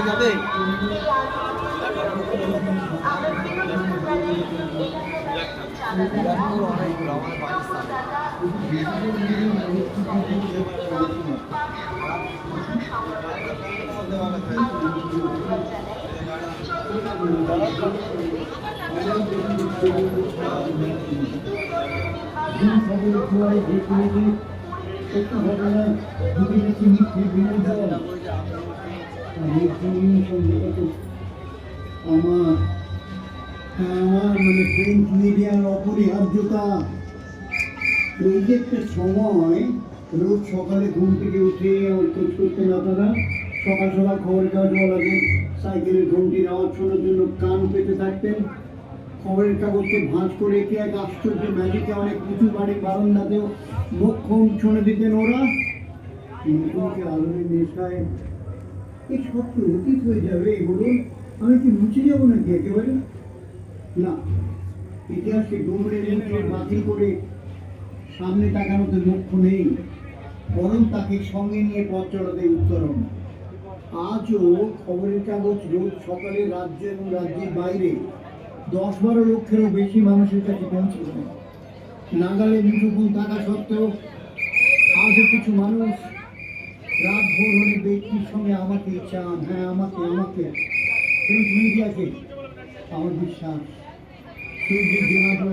যাবে আমার মানে প্রিন্ট মিডিয়ার অপরিহার্যতা। এই যে একটা সময় রোজ সকালে ঘুম থেকে উঠে আমার খোঁজ করতেন আপনারা, সকাল সকাল খবরের কাগজওয়ালাকে সাইকেলের ঘুমটির আওয়াজ শোনার জন্য কান পেতে থাকতেন। খবরের কাগজকে ভাঁজ করে কি এক আশ্চর্য ম্যাজিকে অনেক উঁচু বাড়ির বারান্দাতেও মোক্ষম শুনে দিতেন ওরা। নতুনকে আলোর নেশায় এই সব তো অতীত হয়ে যাবে, বলুন আমি কি মুছে যাবো নাকি একেবারে? না, ইতিহাসকে ডুমরে মুখে বাতিল করে সামনে তাকানোতে লক্ষ্য নেই, বরং তাকে সঙ্গে নিয়ে পথ চলাতে উত্তরণ। আজও খবরের কাগজ রোজ সকালে রাজ্য এবং রাজ্যের বাইরে 10-12 লক্ষেরও বেশি মানুষের কাছে পৌঁছে যায়। নাগালে মুঠোফোন থাকা সত্ত্বেও আজও কিছু মানুষ রাত ভোর হলে ব্যক্তির সঙ্গে আমাকে চান, হ্যাঁ আমাকে আমাকে প্রিন্ট মিডিয়াকে। আমার বিশ্বাস সূর্যের জোনাটো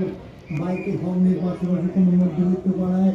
বাইকে হর্নের পাশাপাশি কোনো মধ্যবিত্ত পাড়ায়